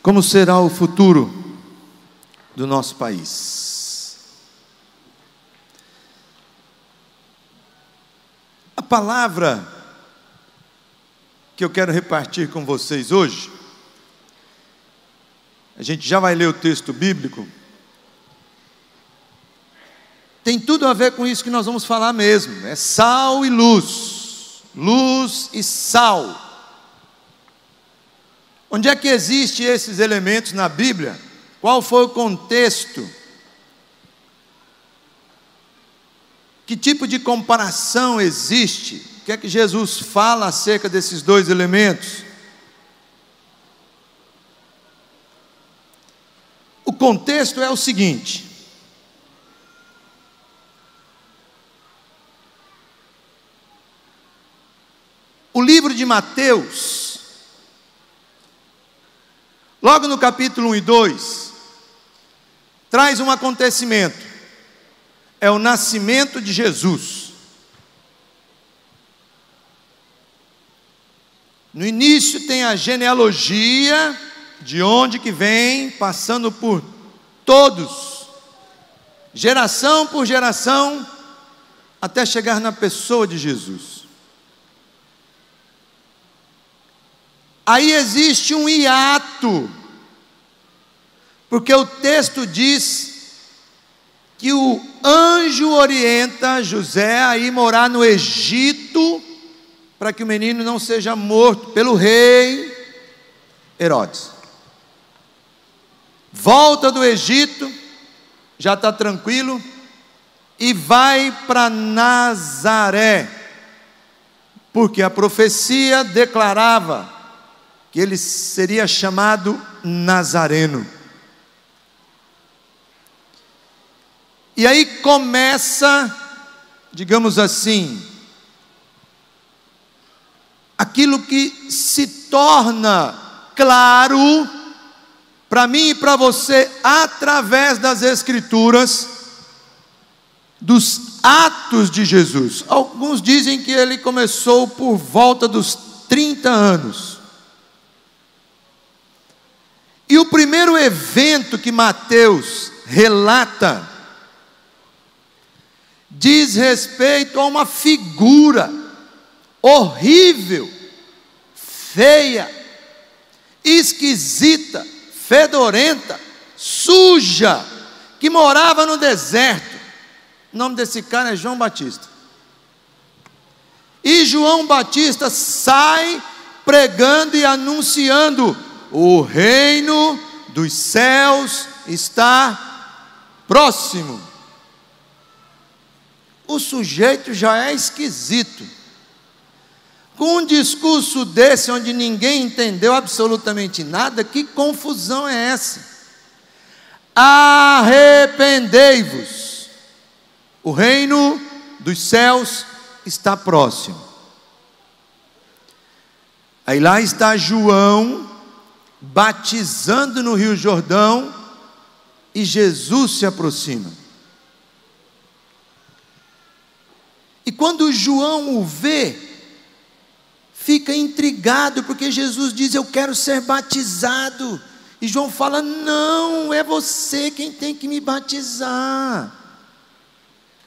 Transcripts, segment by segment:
Como será o futuro do nosso país? A palavra que eu quero repartir com vocês hoje, a gente já vai ler o texto bíblico, tem tudo a ver com isso que nós vamos falar mesmo, é sal e luz, luz e sal. Onde é que existem esses elementos na Bíblia? Qual foi o contexto? Que tipo de comparação existe? O que é que Jesus fala acerca desses dois elementos? O contexto é o seguinte: o livro de Mateus, logo no capítulo 1 e 2, traz um acontecimento, é o nascimento de Jesus. No início tem a genealogia, de onde que vem, passando por todos, geração por geração, até chegar na pessoa de Jesus. Aí existe um hiato, porque o texto diz que o anjo orienta José a ir morar no Egito, para que o menino não seja morto pelo rei Herodes. Volta do Egito, já está tranquilo, e vai para Nazaré, porque a profecia declarava que ele seria chamado Nazareno. E aí começa, digamos assim, aquilo que se torna claro para mim e para você através das Escrituras, dos atos de Jesus. Alguns dizem que ele começou por volta dos 30 anos. E o primeiro evento que Mateus relata diz respeito a uma figura horrível, feia, esquisita, fedorenta, suja, que morava no deserto. O nome desse cara é João Batista. E João Batista sai pregando e anunciando: o reino dos céus está próximo. O sujeito já é esquisito. Com um discurso desse, onde ninguém entendeu absolutamente nada, que confusão é essa? Arrependei-vos, o reino dos céus está próximo. Aí lá está João batizando no Rio Jordão, e Jesus se aproxima. E quando João o vê, fica intrigado, porque Jesus diz: eu quero ser batizado. E João fala: não, é você quem tem que me batizar.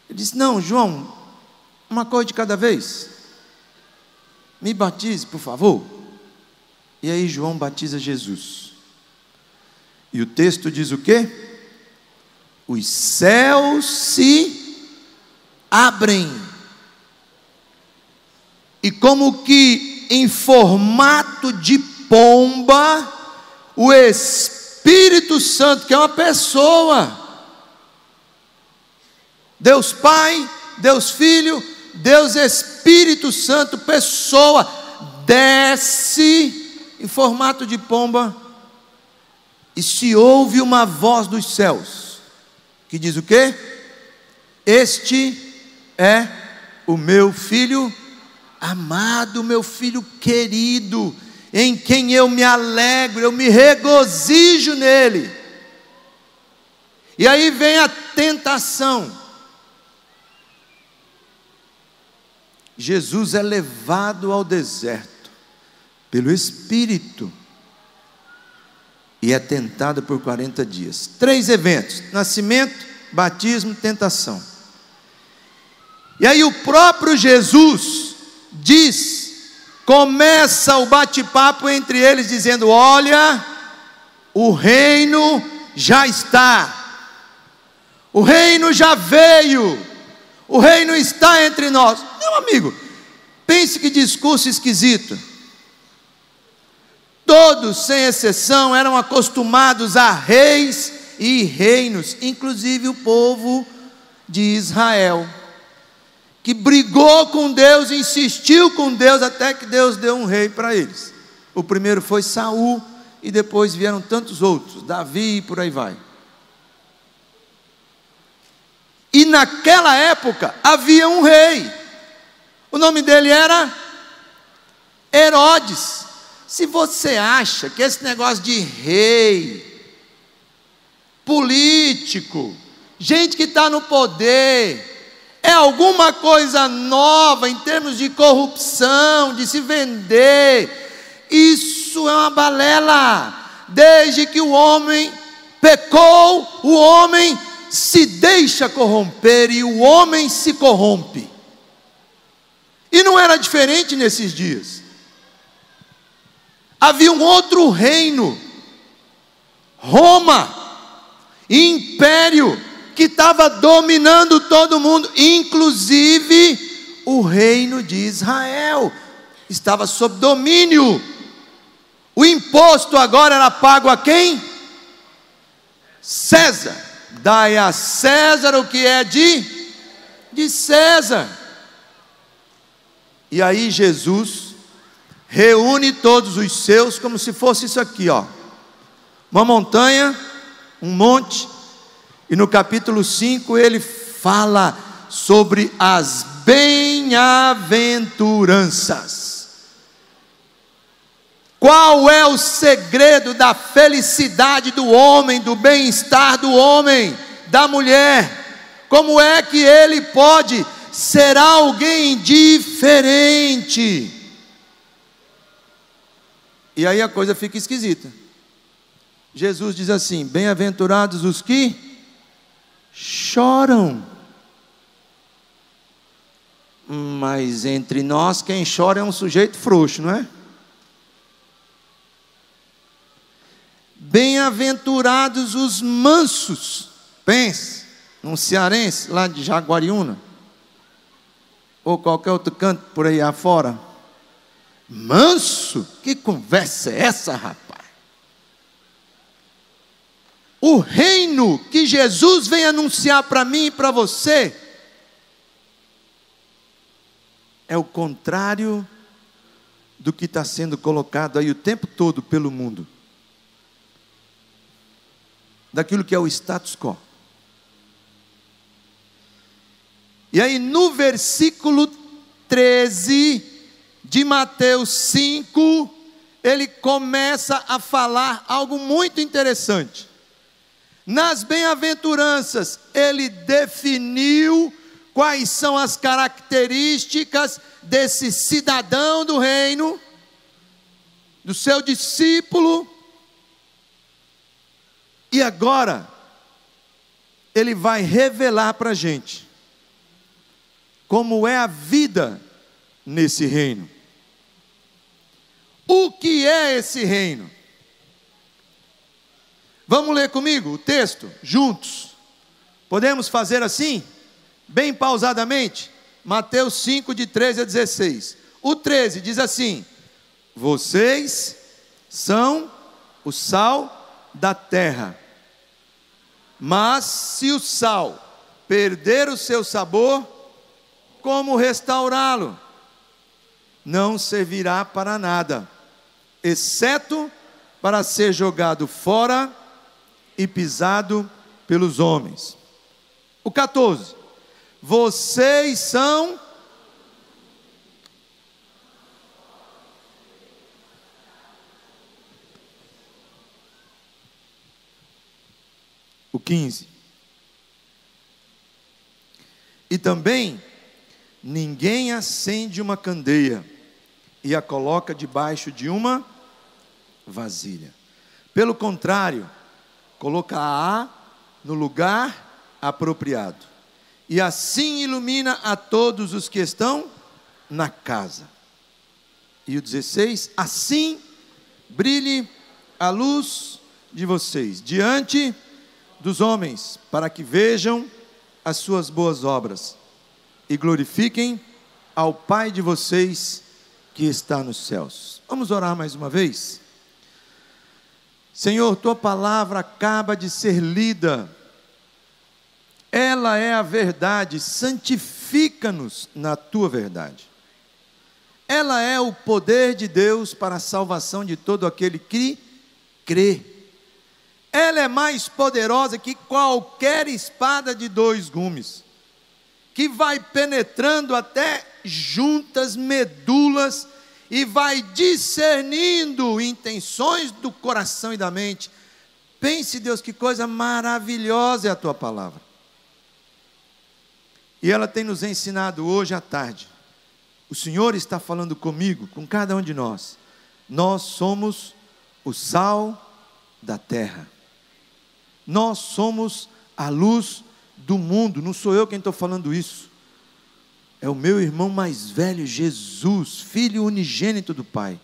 Ele diz: não, João, uma coisa de cada vez, me batize, por favor. E aí João batiza Jesus. E o texto diz o quê? Os céus se abrem, e como que em formato de pomba, o Espírito Santo, que é uma pessoa, Deus Pai, Deus Filho, Deus Espírito Santo, pessoa, desce em formato de pomba, e se ouve uma voz dos céus, que diz o quê? Este é o meu filho amado, meu filho querido, em quem eu me alegro, eu me regozijo nele. E aí vem a tentação. Jesus é levado ao deserto pelo Espírito. e é tentado por 40 dias. 3 eventos: nascimento, batismo, tentação. E aí o próprio Jesus começa o bate-papo entre eles dizendo: olha, o reino já está, o reino já veio, o reino está entre nós. Meu amigo, pense que discurso esquisito. Todos, sem exceção, eram acostumados a reis e reinos, inclusive o povo de Israel, que brigou com Deus, insistiu com Deus, até que Deus deu um rei para eles. O primeiro foi Saul, e depois vieram tantos outros, Davi e por aí vai. E naquela época havia um rei, o nome dele era Herodes. Se você acha que esse negócio de rei, político, gente que está no poder, é alguma coisa nova em termos de corrupção, de se vender, isso é uma balela. Desde que o homem pecou, o homem se deixa corromper e o homem se corrompe. E não era diferente nesses dias. Havia um outro reino, Roma, império, que estava dominando todo mundo, inclusive o reino de Israel, estava sob domínio. O imposto agora era pago a quem? César. Dai a César o que é de César. E aí Jesus reúne todos os seus, como se fosse isso aqui, ó, uma montanha, um monte, e no capítulo 5 ele fala sobre as bem-aventuranças. Qual é o segredo da felicidade do homem, do bem-estar do homem, da mulher? Como é que ele pode ser alguém diferente? E aí a coisa fica esquisita. Jesus diz assim: bem-aventurados os que choram. Mas entre nós quem chora é um sujeito frouxo, não é? Bem-aventurados os mansos. Pense, num cearense lá de Jaguariúna, ou qualquer outro canto por aí afora. Manso? Que conversa é essa, rapaz? O reino que Jesus vem anunciar para mim e para você é o contrário do que está sendo colocado aí o tempo todo pelo mundo, daquilo que é o status quo. E aí no versículo 13 de Mateus 5, ele começa a falar algo muito interessante. Nas bem-aventuranças, ele definiu quais são as características desse cidadão do reino, do seu discípulo. E agora, ele vai revelar para a gente como é a vida nesse reino. O que é esse reino? Vamos ler comigo o texto, juntos. Podemos fazer assim? Bem pausadamente? Mateus 5, de 13 a 16. O 13 diz assim: vocês são o sal da terra. Mas se o sal perder o seu sabor, como restaurá-lo? Não servirá para nada, exceto para ser jogado fora e pisado pelos homens. O 14: vocês são o 15. E também ninguém acende uma candeia e a coloca debaixo de uma vasilha. Pelo contrário, colocar-á no lugar apropriado. E assim ilumina a todos os que estão na casa. E o 16, assim brilhe a luz de vocês diante dos homens, para que vejam as suas boas obras e glorifiquem ao Pai de vocês que está nos céus. Vamos orar mais uma vez? Senhor, tua palavra acaba de ser lida, ela é a verdade, santifica-nos na tua verdade. Ela é o poder de Deus para a salvação de todo aquele que crê. Ela é mais poderosa que qualquer espada de 2 gumes, que vai penetrando até juntas, medulas, e vai discernindo intenções do coração e da mente. Pense, Deus, que coisa maravilhosa é a tua palavra. E ela tem nos ensinado hoje à tarde. O Senhor está falando comigo, com cada um de nós. Nós somos o sal da terra. Nós somos a luz do mundo. Não sou eu quem estou falando isso. É o meu irmão mais velho, Jesus, Filho unigênito do Pai.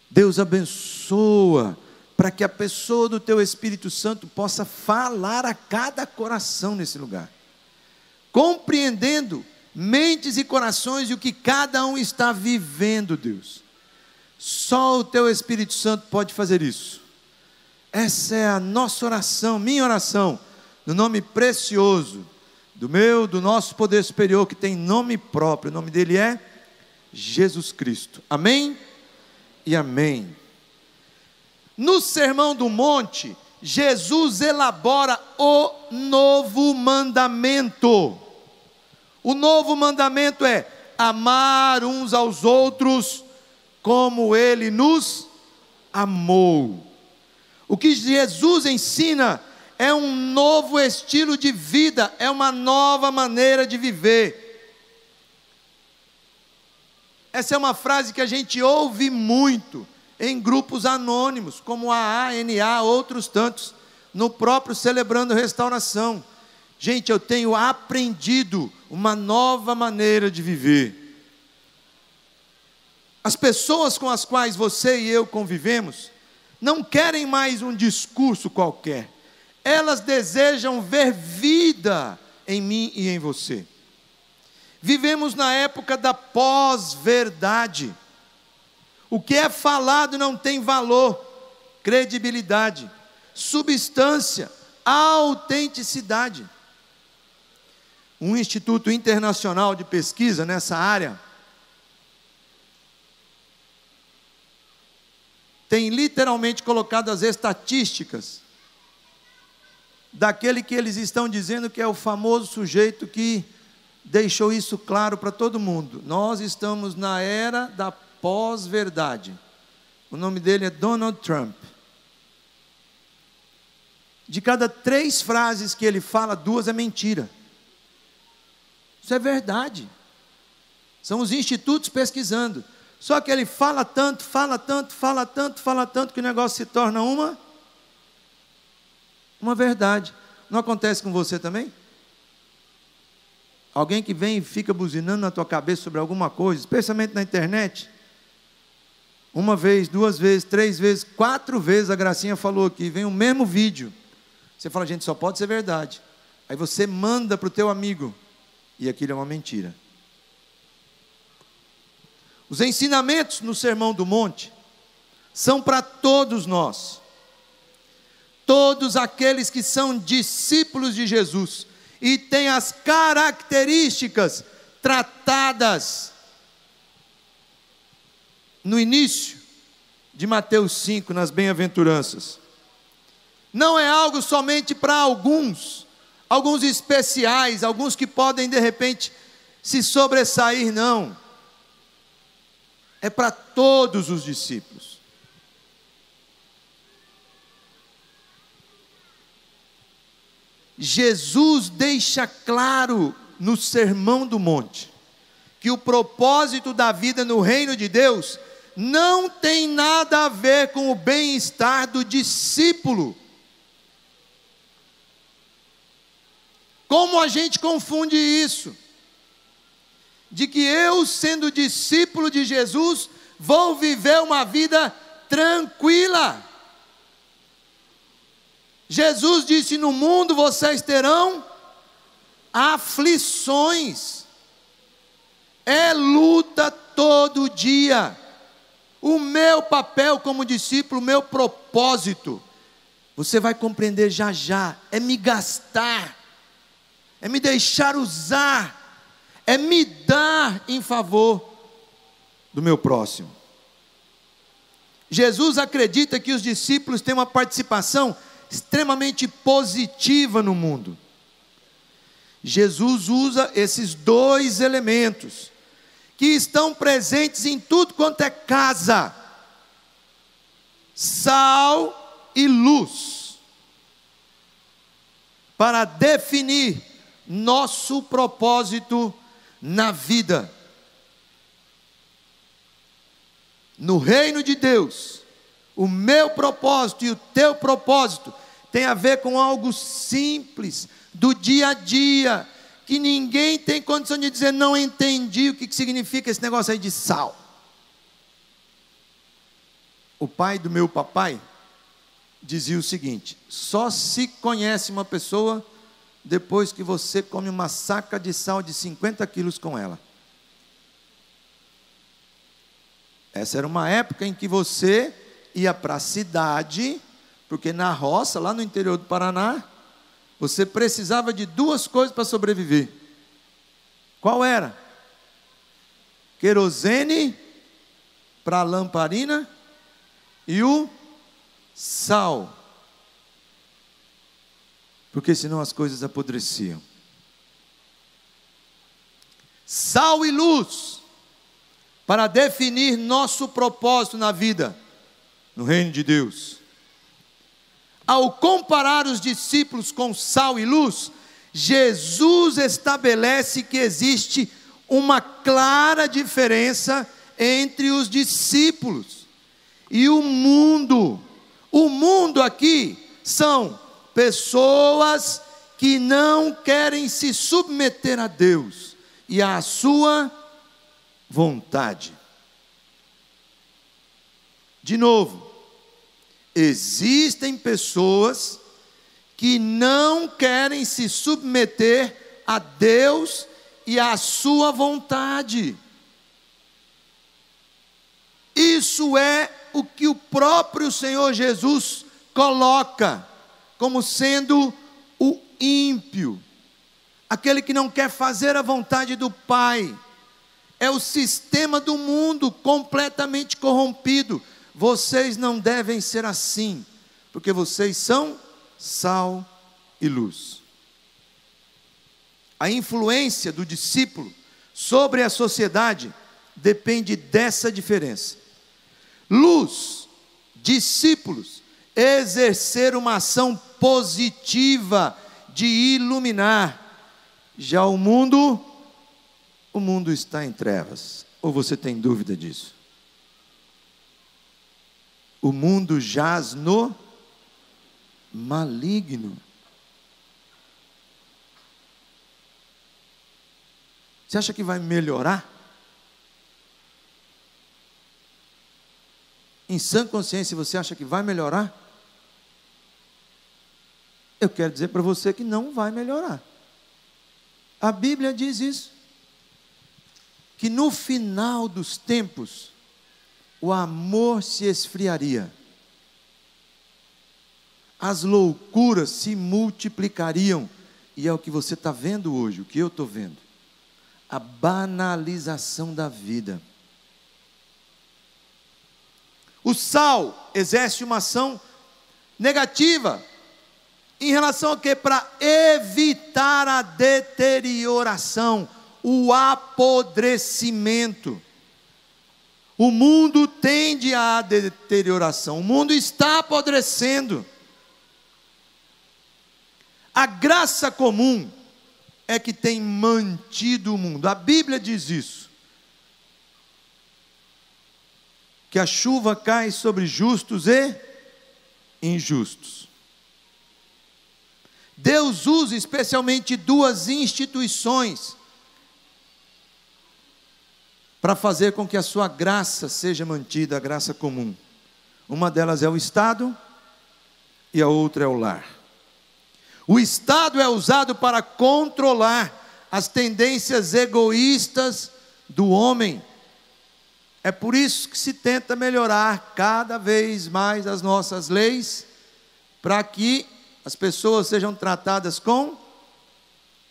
Deus abençoa, para que a pessoa do teu Espírito Santo possa falar a cada coração nesse lugar, compreendendo mentes e corações e o que cada um está vivendo, Deus. Só o teu Espírito Santo pode fazer isso. Essa é a nossa oração, minha oração, no nome precioso do nosso poder superior, que tem nome próprio. O nome dele é Jesus Cristo. Amém e amém. No Sermão do Monte, Jesus elabora o novo mandamento. O novo mandamento é amar uns aos outros como ele nos amou. O que Jesus ensina é um novo estilo de vida, é uma nova maneira de viver. Essa é uma frase que a gente ouve muito em grupos anônimos, como a ANA, outros tantos, no próprio Celebrando Restauração. Gente, eu tenho aprendido uma nova maneira de viver. As pessoas com as quais você e eu convivemos não querem mais um discurso qualquer. Elas desejam ver vida em mim e em você. Vivemos na época da pós-verdade. O que é falado não tem valor, credibilidade, substância, autenticidade. Um instituto internacional de pesquisa nessa área tem literalmente colocado as estatísticas daquele que eles estão dizendo que é o famoso sujeito que deixou isso claro para todo mundo. Nós estamos na era da pós-verdade. O nome dele é Donald Trump. De cada 3 frases que ele fala, 2 é mentira. Isso é verdade. São os institutos pesquisando. Só que ele fala tanto, que o negócio se torna uma verdade. Não acontece com você também? Alguém que vem e fica buzinando na tua cabeça sobre alguma coisa, especialmente na internet. 1 vez, 2 vezes, 3 vezes, 4 vezes a Gracinha falou aqui, vem o mesmo vídeo. Você fala, gente, só pode ser verdade. Aí você manda para o teu amigo, e aquilo é uma mentira. Os ensinamentos no Sermão do Monte são para todos nós. Todos aqueles que são discípulos de Jesus e têm as características tratadas no início de Mateus 5, nas bem-aventuranças. Não é algo somente para alguns especiais, alguns que podem de repente se sobressair, não. É para todos os discípulos. Jesus deixa claro no Sermão do Monte que o propósito da vida no reino de Deus não tem nada a ver com o bem-estar do discípulo. Como a gente confunde isso? De que eu, sendo discípulo de Jesus, vou viver uma vida tranquila. Jesus disse: no mundo vocês terão aflições. É luta todo dia. O meu papel como discípulo, o meu propósito, você vai compreender já já, é me gastar, é me deixar usar, é me dar em favor do meu próximo. Jesus acredita que os discípulos têm uma participação extremamente positiva no mundo. Jesus usa esses dois elementos, que estão presentes em tudo quanto é casa: sal e luz, para definir nosso propósito na vida. No reino de Deus, o meu propósito e o teu propósito tem a ver com algo simples, do dia a dia, que ninguém tem condição de dizer: não entendi o que significa esse negócio aí de sal. O pai do meu papai dizia o seguinte: só se conhece uma pessoa depois que você come uma saca de sal de 50 quilos com ela. Essa era uma época em que você ia para a cidade, porque na roça, lá no interior do Paraná, você precisava de duas coisas para sobreviver. Qual era? Querosene para a lamparina e o sal. Porque senão as coisas apodreciam. Sal e luz, para definir nosso propósito na vida, no reino de Deus. Ao comparar os discípulos com sal e luz, Jesus estabelece que existe uma clara diferença entre os discípulos e o mundo. O mundo aqui são pessoas que não querem se submeter a Deus e à sua vontade. De novo, existem pessoas que não querem se submeter a Deus e à sua vontade. Isso é o que o próprio Senhor Jesus coloca como sendo o ímpio, aquele que não quer fazer a vontade do Pai. É o sistema do mundo completamente corrompido. Vocês não devem ser assim, porque vocês são sal e luz. A influência do discípulo sobre a sociedade depende dessa diferença. Luz, discípulos, exercer uma ação positiva de iluminar. Já o mundo está em trevas. Ou você tem dúvida disso? O mundo jaz no maligno. Você acha que vai melhorar? Em sã consciência, você acha que vai melhorar? Eu quero dizer para você que não vai melhorar. A Bíblia diz isso, que no final dos tempos, o amor se esfriaria, as loucuras se multiplicariam, e é o que você está vendo hoje, o que eu estou vendo, a banalização da vida. O sal exerce uma ação negativa, em relação a quê? Para evitar a deterioração, o apodrecimento. O mundo tende à deterioração, o mundo está apodrecendo. A graça comum é que tem mantido o mundo, a Bíblia diz isso. que a chuva cai sobre justos e injustos. Deus usa especialmente duas instituições para fazer com que a sua graça seja mantida, a graça comum. Uma delas é o Estado e a outra é o lar. O Estado é usado para controlar as tendências egoístas do homem. É por isso que se tenta melhorar cada vez mais as nossas leis, para que as pessoas sejam tratadas com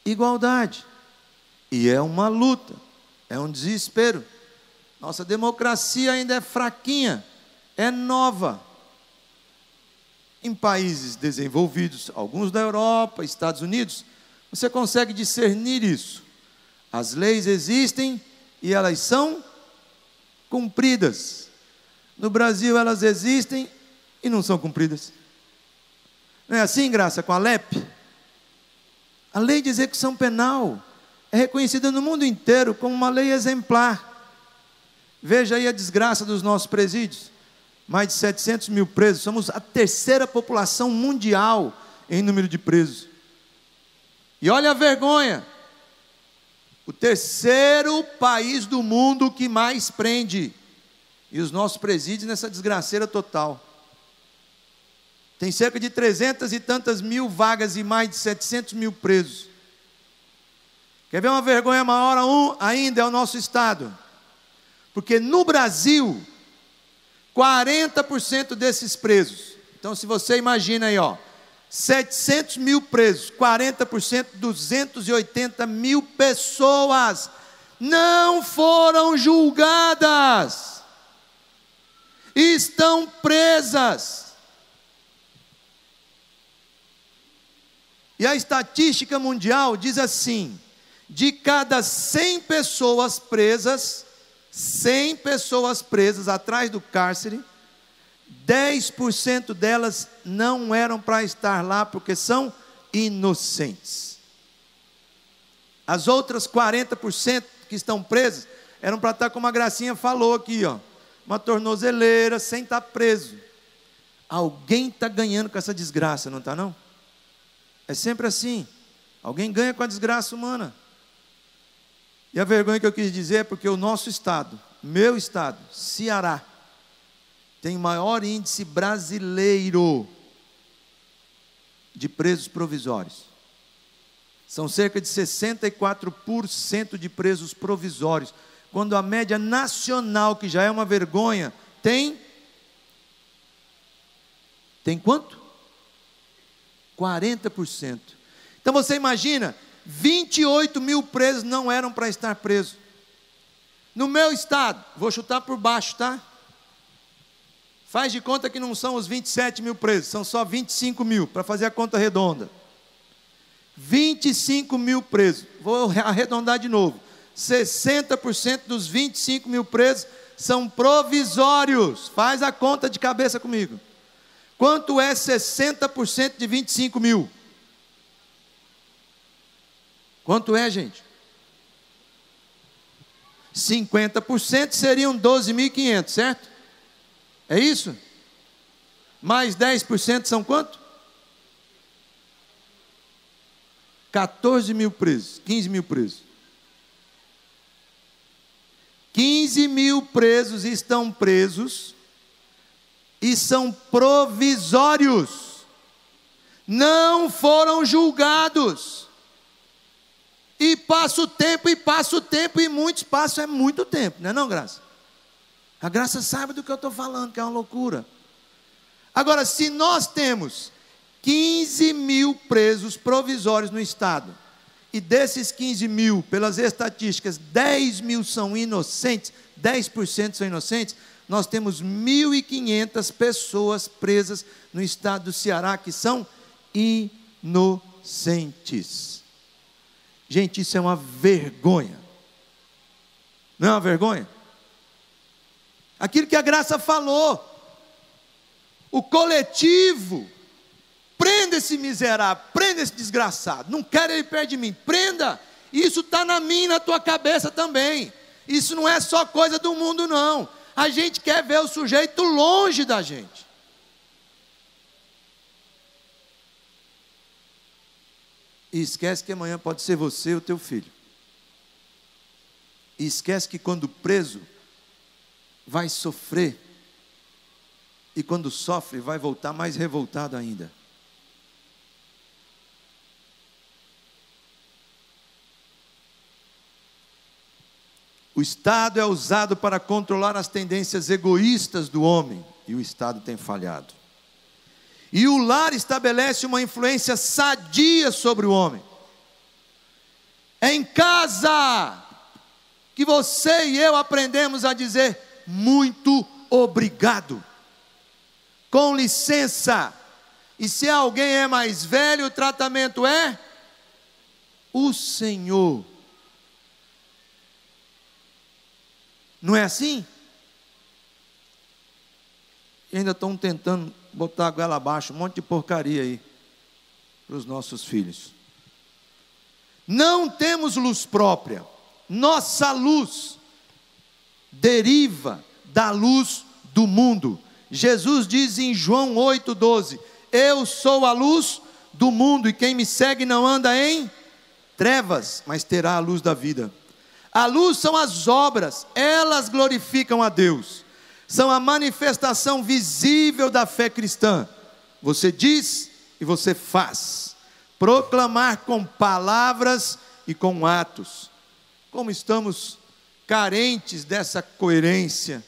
igualdade. E é uma luta, é um desespero. Nossa democracia ainda é fraquinha, é nova. Em países desenvolvidos, alguns da Europa, Estados Unidos, você consegue discernir isso. As leis existem e elas são cumpridas. No Brasil elas existem e não são cumpridas. Não é assim, Graça, com a LEP? A lei de execução penal é reconhecida no mundo inteiro como uma lei exemplar. Veja aí a desgraça dos nossos presídios. Mais de 700 mil presos. Somos a terceira população mundial em número de presos. E olha a vergonha. O terceiro país do mundo que mais prende. E os nossos presídios nessa desgraceira total. Tem cerca de 300 e tantas mil vagas e mais de 700 mil presos. Quer ver uma vergonha maior ainda? É o nosso Estado. Porque no Brasil, 40% desses presos. Então se você imagina aí, 700 mil presos, 40%, 280 mil pessoas não foram julgadas. Estão presas. E a estatística mundial diz assim: de cada 100 pessoas presas, 100 pessoas presas atrás do cárcere, 10% delas não eram para estar lá porque são inocentes. As outras 40% que estão presas eram para estar, como a Gracinha falou aqui, uma tornozeleira, sem estar preso. Alguém está ganhando com essa desgraça, não está não? É sempre assim. Alguém ganha com a desgraça humana. E a vergonha que eu quis dizer é porque o nosso estado, meu estado, Ceará, tem o maior índice brasileiro de presos provisórios. São cerca de 64% de presos provisórios, quando a média nacional, que já é uma vergonha, tem quanto? 40%. Então você imagina, 28 mil presos não eram para estar presos. No meu estado, vou chutar por baixo, tá? Faz de conta que não são os 27 mil presos, são só 25 mil, para fazer a conta redonda. 25 mil presos, vou arredondar de novo. 60% dos 25 mil presos são provisórios. Faz a conta de cabeça comigo. Quanto é 60% de 25 mil? Quanto é, gente? 50% seriam 12.500, certo? É isso? Mais 10% são quanto? 14 mil presos, 15 mil presos. 15 mil presos estão presos e são provisórios, não foram julgados. E passa o tempo, e muitos passam, é muito tempo, não é não, Graça? A Graça sabe do que eu estou falando, que é uma loucura. Agora, se nós temos 15 mil presos provisórios no estado, e desses 15 mil, pelas estatísticas, 10 mil são inocentes, 10% são inocentes, nós temos 1.500 pessoas presas no estado do Ceará que são inocentes. Gente, isso é uma vergonha. Não é uma vergonha? Aquilo que a Graça falou, o coletivo, prenda esse miserável, prenda esse desgraçado, não quero ele perto de mim, prenda. Isso está na minha e na tua cabeça também. Isso não é só coisa do mundo não. A gente quer ver o sujeito longe da gente. E esquece que amanhã pode ser você ou teu filho. E esquece que quando preso, vai sofrer. E quando sofre, vai voltar mais revoltado ainda. O Estado é usado para controlar as tendências egoístas do homem, e o Estado tem falhado. E o lar estabelece uma influência sadia sobre o homem. É em casa que você e eu aprendemos a dizer muito obrigado, com licença. E se alguém é mais velho, o tratamento é o Senhor. Não é assim? E ainda estão tentando botar a goela abaixo, um monte de porcaria aí, para os nossos filhos. Não temos luz própria. Nossa luz deriva da luz do mundo. Jesus diz em João 8,12: eu sou a luz do mundo, e quem me segue não anda em trevas, mas terá a luz da vida. A luz são as obras, elas glorificam a Deus, são a manifestação visível da fé cristã. Você diz e você faz. Proclamar com palavras e com atos. Como estamos carentes dessa coerência.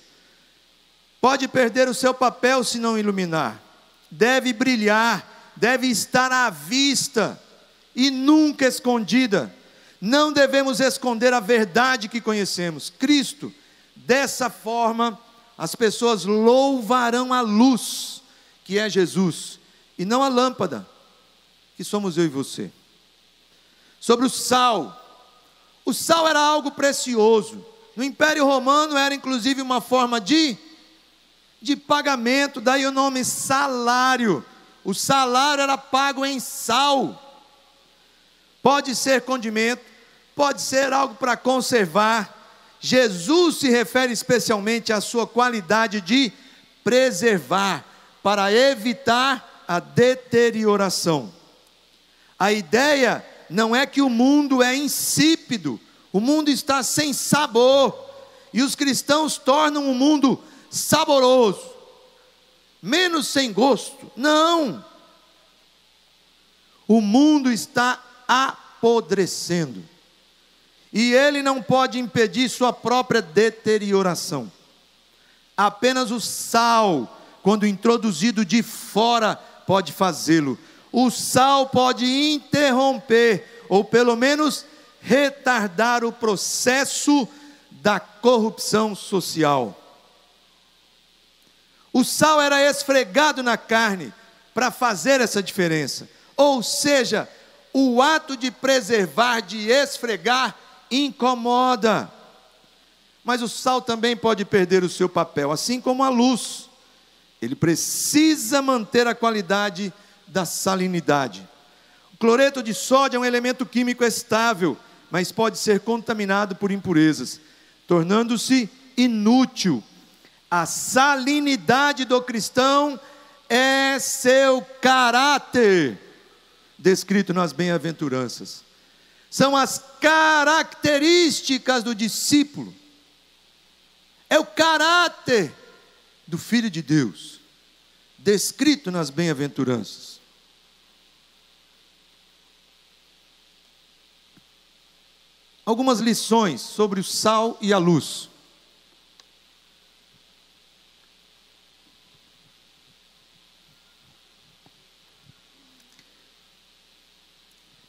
Pode perder o seu papel se não iluminar. Deve brilhar, deve estar à vista e nunca escondida. Não devemos esconder a verdade que conhecemos, Cristo. Dessa forma, as pessoas louvarão a luz, que é Jesus, e não a lâmpada, que somos eu e você. Sobre o sal era algo precioso. No Império Romano era inclusive uma forma de pagamento, daí o nome salário. O salário era pago em sal. Pode ser condimento, pode ser algo para conservar. Jesus se refere especialmente à sua qualidade de preservar, para evitar a deterioração. A ideia não é que o mundo é insípido, o mundo está sem sabor, e os cristãos tornam o mundo saboroso, menos sem gosto. Não! O mundo está apodrecendo, e ele não pode impedir sua própria deterioração. Apenas o sal, quando introduzido de fora, pode fazê-lo. O sal pode interromper, ou pelo menos retardar o processo da corrupção social. O sal era esfregado na carne para fazer essa diferença. Ou seja, o ato de preservar, de esfregar, incomoda. Mas o sal também pode perder o seu papel, assim como a luz. Ele precisa manter a qualidade da salinidade. O cloreto de sódio é um elemento químico estável, mas pode ser contaminado por impurezas, tornando-se inútil. A salinidade do cristão é seu caráter, descrito nas bem-aventuranças. São as características do discípulo. É o caráter do Filho de Deus, descrito nas bem-aventuranças. Algumas lições sobre o sal e a luz.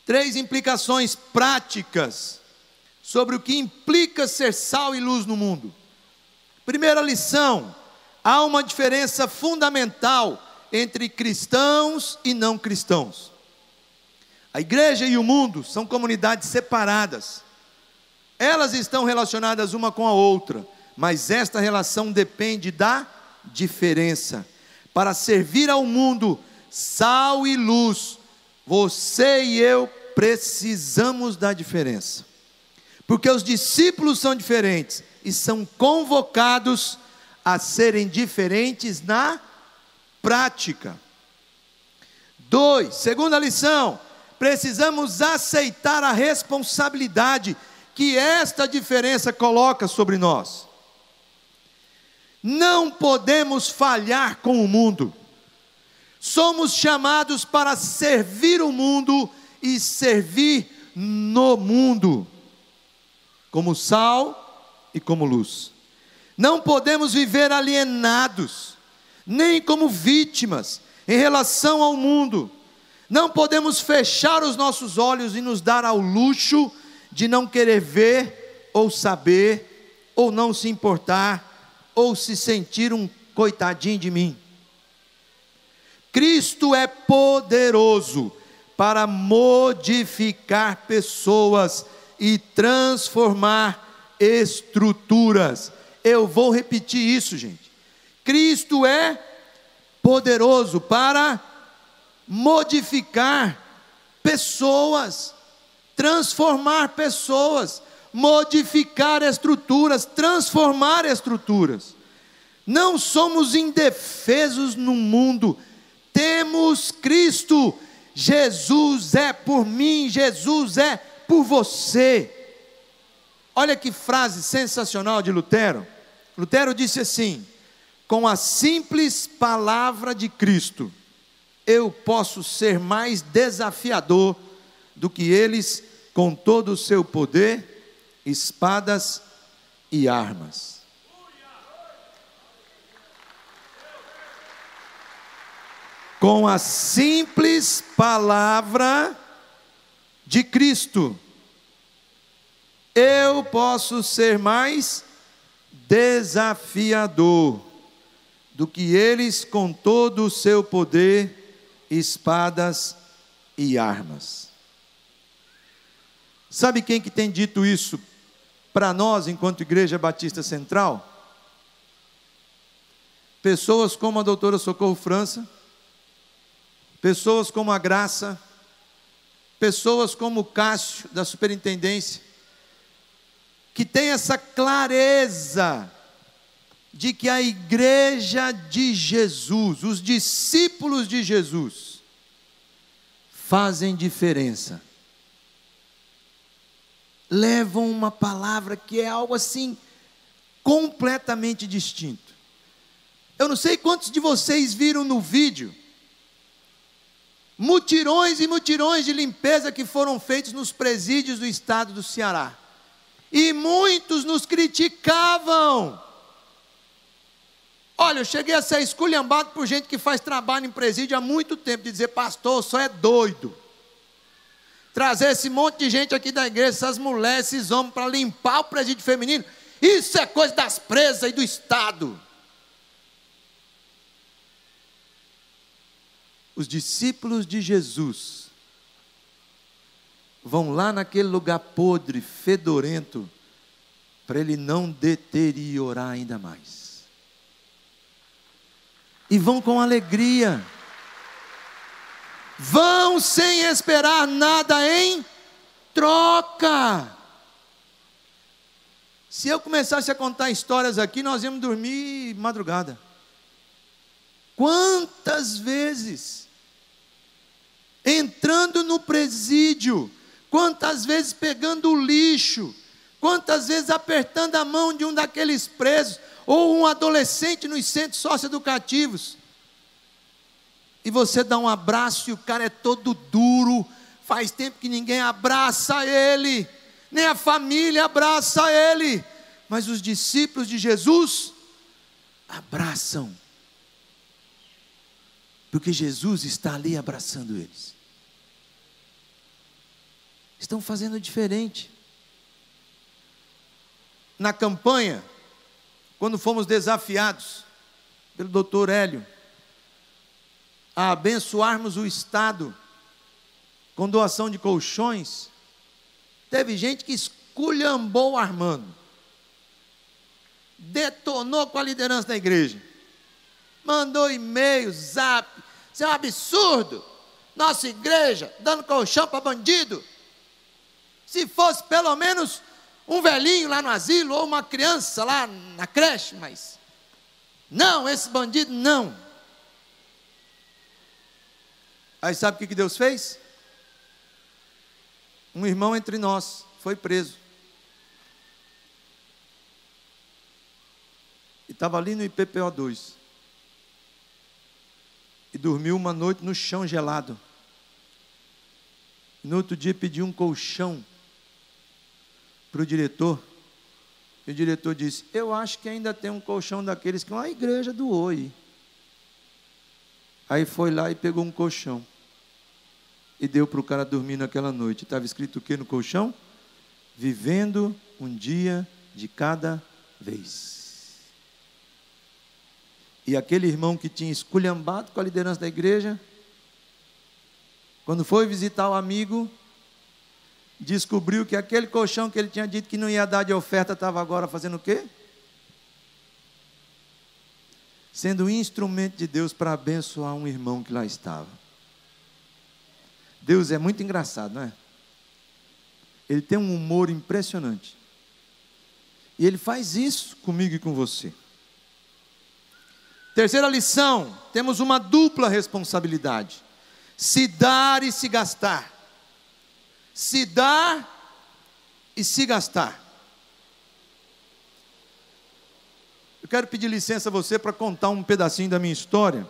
Três implicações práticas sobre o que implica ser sal e luz no mundo. Primeira lição: há uma diferença fundamental entre cristãos e não cristãos. A igreja e o mundo são comunidades separadas. Elas estão relacionadas uma com a outra, mas esta relação depende da diferença. Para servir ao mundo, sal e luz, você e eu precisamos da diferença, porque os discípulos são diferentes e são convocados a serem diferentes na prática. 2, segunda lição, precisamos aceitar a responsabilidade que esta diferença coloca sobre nós. Não podemos falhar com o mundo. Somos chamados para servir o mundo e servir no mundo, como sal e como luz. Não podemos viver alienados, nem como vítimas em relação ao mundo. Não podemos fechar os nossos olhos e nos dar ao luxo de não querer ver, ou saber, ou não se importar, ou se sentir um coitadinho de mim. Cristo é poderoso para modificar pessoas e transformar estruturas. Eu vou repetir isso, gente. Cristo é poderoso para modificar pessoas, transformar pessoas, modificar estruturas, transformar estruturas. Não somos indefesos no mundo, temos Cristo. Jesus é por mim, Jesus é por você. Olha que frase sensacional de Lutero. Lutero disse assim: com a simples palavra de Cristo, eu posso ser mais desafiador do que eles com todo o seu poder, espadas e armas. Com a simples palavra de Cristo, eu posso ser mais desafiador do que eles com todo o seu poder, espadas e armas. Sabe quem que tem dito isso para nós enquanto Igreja Batista Central? Pessoas como a doutora Socorro França, pessoas como a Graça, pessoas como o Cássio da superintendência, que tem essa clareza de que a igreja de Jesus, os discípulos de Jesus, fazem diferença. Levam uma palavra que é algo assim, completamente distinto. Eu não sei quantos de vocês viram no vídeo, mutirões e mutirões de limpeza que foram feitos nos presídios do estado do Ceará. E muitos nos criticavam. Olha, eu cheguei a ser esculhambado por gente que faz trabalho em presídio há muito tempo, de dizer: pastor, só é doido trazer esse monte de gente aqui da igreja, essas mulheres, esses homens, para limpar o presídio feminino. Isso é coisa das presas e do Estado. Os discípulos de Jesus vão lá naquele lugar podre, fedorento, para ele não deteriorar ainda mais. E vão com alegria. Vão sem esperar nada em troca. Se eu começasse a contar histórias aqui, nós íamos dormir madrugada. Quantas vezes entrando no presídio, quantas vezes pegando o lixo, quantas vezes apertando a mão de um daqueles presos, ou um adolescente nos centros socioeducativos, e você dá um abraço e o cara é todo duro, faz tempo que ninguém abraça ele, nem a família abraça ele, mas os discípulos de Jesus abraçam, porque Jesus está ali abraçando eles. Estão fazendo diferente. Na campanha, quando fomos desafiados pelo doutor Hélio a abençoarmos o Estado com doação de colchões, teve gente que esculhambou o Armando, detonou com a liderança da igreja, mandou e-mail, zap: isso é um absurdo, nossa igreja dando colchão para bandido. Se fosse pelo menos um velhinho lá no asilo, ou uma criança lá na creche, mas Não, esse bandido não. Aí sabe o que Deus fez? Um irmão entre nós foi preso. E estava ali no IPPO 2. E dormiu uma noite no chão gelado. E no outro dia pediu um colchão para o diretor. E o diretor disse: eu acho que ainda tem um colchão daqueles que uma igreja doou aí. Aí foi lá e pegou um colchão. E deu para o cara dormir naquela noite. Estava escrito o que no colchão? Vivendo um dia de cada vez. E aquele irmão que tinha esculhambado com a liderança da igreja, quando foi visitar o amigo, descobriu que aquele colchão que ele tinha dito que não ia dar de oferta, estava agora fazendo o quê? Sendo um instrumento de Deus para abençoar um irmão que lá estava. Deus é muito engraçado, não é? Ele tem um humor impressionante. E Ele faz isso comigo e com você. Terceira lição, temos uma dupla responsabilidade: se dar e se gastar. Se dar e se gastar. Eu quero pedir licença a você para contar um pedacinho da minha história.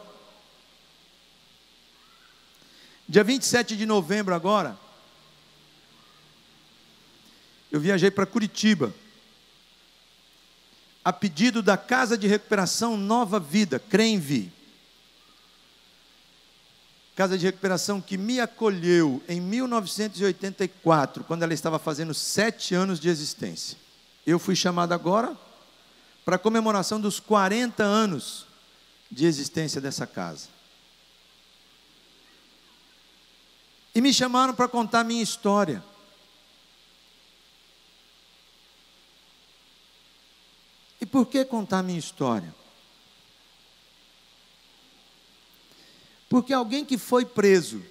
Dia 27 de novembro agora, eu viajei para Curitiba, a pedido da Casa de Recuperação Nova Vida, CRENVI. Casa de recuperação que me acolheu em 1984, quando ela estava fazendo 7 anos de existência. Eu fui chamado agora para a comemoração dos 40 anos de existência dessa casa. E me chamaram para contar a minha história. E por que contar a minha história? Porque alguém que foi preso,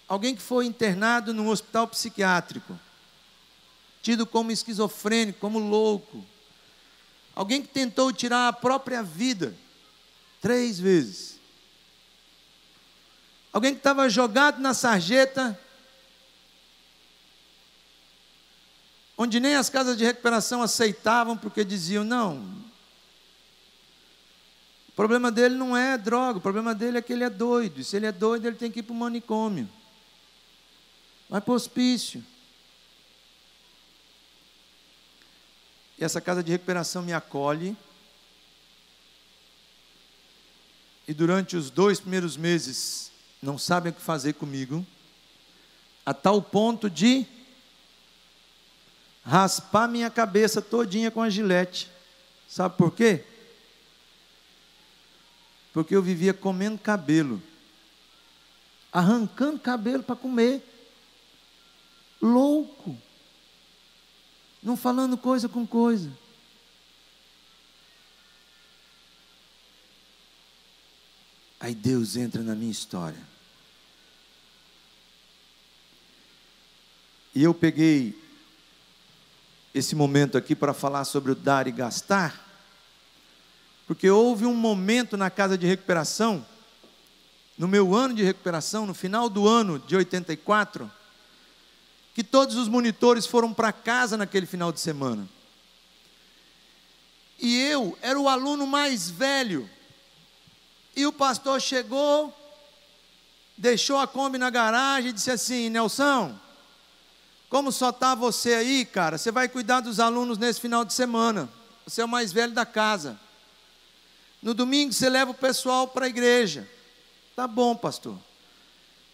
alguém que foi internado num hospital psiquiátrico, tido como esquizofrênico, como louco, alguém que tentou tirar a própria vida 3 vezes, alguém que estava jogado na sarjeta, onde nem as casas de recuperação aceitavam, porque diziam: não, o problema dele não é droga, o problema dele é que ele é doido, e se ele é doido ele tem que ir para o manicômio, vai para o hospício. E essa casa de recuperação me acolhe, e durante os 2 primeiros meses não sabem o que fazer comigo, a tal ponto de raspar minha cabeça todinha com a gilete. Sabe por quê? Porque eu vivia comendo cabelo, arrancando cabelo para comer, louco, não falando coisa com coisa. Aí Deus entra na minha história. E eu peguei esse momento aqui para falar sobre o dar e gastar, porque houve um momento na casa de recuperação, no meu ano de recuperação, no final do ano de 84, que todos os monitores foram para casa naquele final de semana. E eu era o aluno mais velho. E o pastor chegou, deixou a Kombi na garagem e disse assim: Nelson, como só está você aí, cara, você vai cuidar dos alunos nesse final de semana. Você é o mais velho da casa. No domingo você leva o pessoal para a igreja. Tá bom, pastor.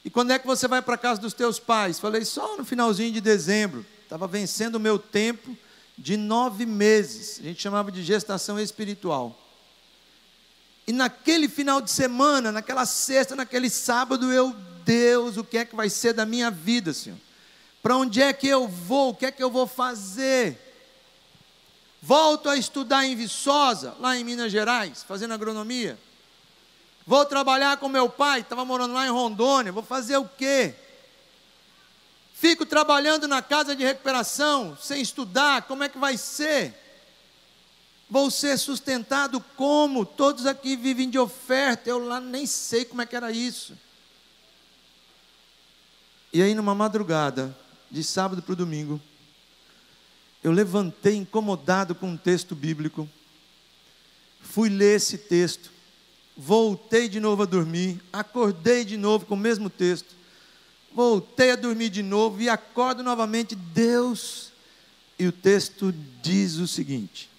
E quando é que você vai para a casa dos teus pais? Falei: só no finalzinho de dezembro. Estava vencendo o meu tempo de 9 meses. A gente chamava de gestação espiritual. E naquele final de semana, naquela sexta, naquele sábado, Deus, o que é que vai ser da minha vida, Senhor? Para onde é que eu vou? O que é que eu vou fazer? Volto a estudar em Viçosa, lá em Minas Gerais, fazendo agronomia. Vou trabalhar com meu pai, estava morando lá em Rondônia, vou fazer o quê? Fico trabalhando na casa de recuperação, sem estudar, como é que vai ser? Vou ser sustentado como? Todos aqui vivem de oferta, eu lá nem sei como é que era isso. E aí numa madrugada, de sábado para o domingo, eu levantei incomodado com um texto bíblico, fui ler esse texto, voltei de novo a dormir, acordei de novo com o mesmo texto, voltei a dormir de novo e acordo novamente, Deus, e o texto diz o seguinte: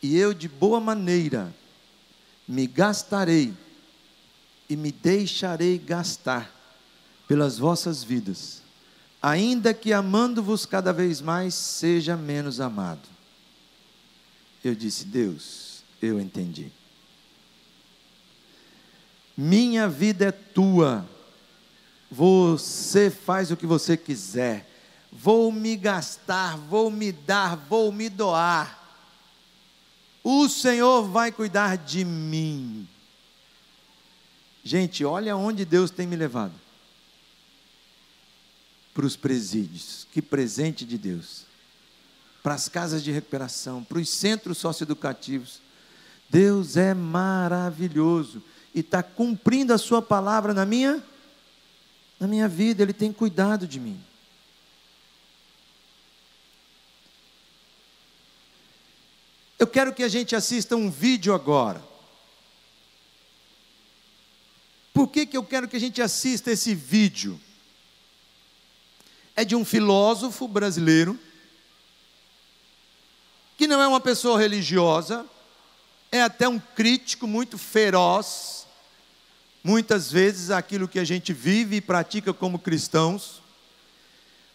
e eu de boa maneira me gastarei e me deixarei gastar pelas vossas vidas, ainda que amando-vos cada vez mais, seja menos amado. Eu disse, Deus, eu entendi. Minha vida é tua, você faz o que você quiser, vou me gastar, vou me dar, vou me doar, o Senhor vai cuidar de mim. Gente, olha onde Deus tem me levado. Para os presídios, que presente de Deus. Para as casas de recuperação, para os centros socioeducativos. Deus é maravilhoso e está cumprindo a sua palavra na minha vida. Ele tem cuidado de mim. Eu quero que a gente assista um vídeo agora. Por que eu quero que a gente assista esse vídeo? É de um filósofo brasileiro, que não é uma pessoa religiosa, é até um crítico muito feroz, muitas vezes aquilo que a gente vive e pratica como cristãos,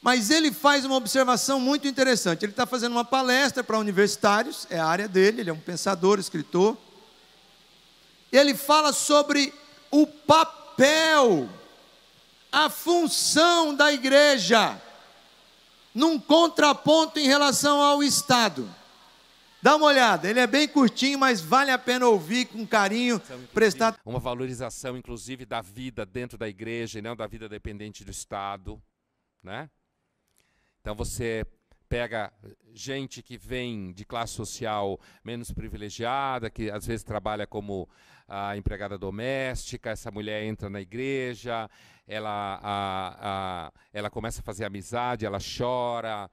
mas ele faz uma observação muito interessante. Ele está fazendo uma palestra para universitários, é a área dele, ele é um pensador, escritor, e ele fala sobre o papel, a função da igreja, num contraponto em relação ao Estado. Dá uma olhada, ele é bem curtinho, mas vale a pena ouvir com carinho, prestar... Uma valorização, inclusive, da vida dentro da igreja e não da vida dependente do Estado, né? Então você pega gente que vem de classe social menos privilegiada, que às vezes trabalha como a empregada doméstica, essa mulher entra na igreja, ela começa a fazer amizade, ela chora,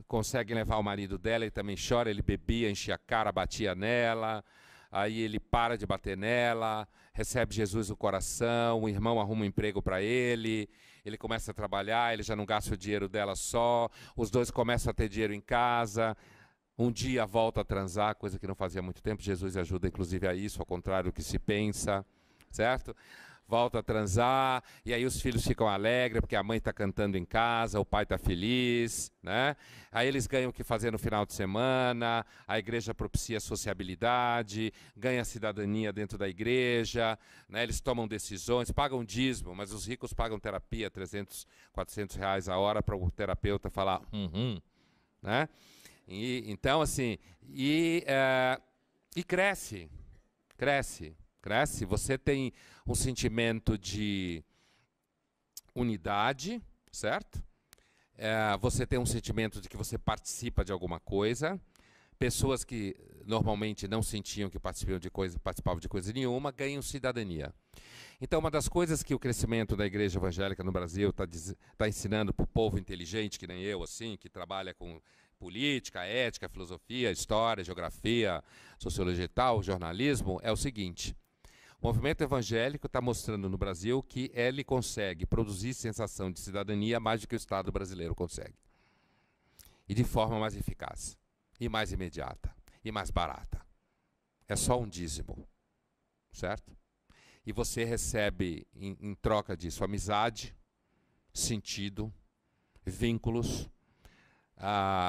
consegue levar o marido dela, ele também chora, ele bebia, enchia a cara, batia nela, aí ele para de bater nela, recebe Jesus no coração, o irmão arruma um emprego para ele, ele começa a trabalhar, ele já não gasta o dinheiro dela só, os dois começam a ter dinheiro em casa, um dia volta a transar, coisa que não fazia muito tempo, Jesus ajuda inclusive a isso, ao contrário do que se pensa, certo? Volta a transar, e aí os filhos ficam alegres, porque a mãe está cantando em casa, o pai está feliz, né? Aí eles ganham o que fazer no final de semana, a igreja propicia sociabilidade, ganha cidadania dentro da igreja, né? Eles tomam decisões, pagam dízimo, mas os ricos pagam terapia, 300, 400 reais a hora para o terapeuta falar né? Então, assim, cresce, você tem um sentimento de unidade, certo? Você tem um sentimento de que você participa de alguma coisa. Pessoas que normalmente não sentiam que participavam de coisa nenhuma, ganham cidadania. Então, uma das coisas que o crescimento da igreja evangélica no Brasil está ensinando para o povo inteligente, que nem eu, assim, que trabalha com política, ética, filosofia, história, geografia, sociologia e tal, jornalismo, é o seguinte: o movimento evangélico está mostrando no Brasil que ele consegue produzir sensação de cidadania mais do que o Estado brasileiro consegue. E de forma mais eficaz, e mais imediata, e mais barata. É só um dízimo, certo? E você recebe, em troca disso, amizade, sentido, vínculos,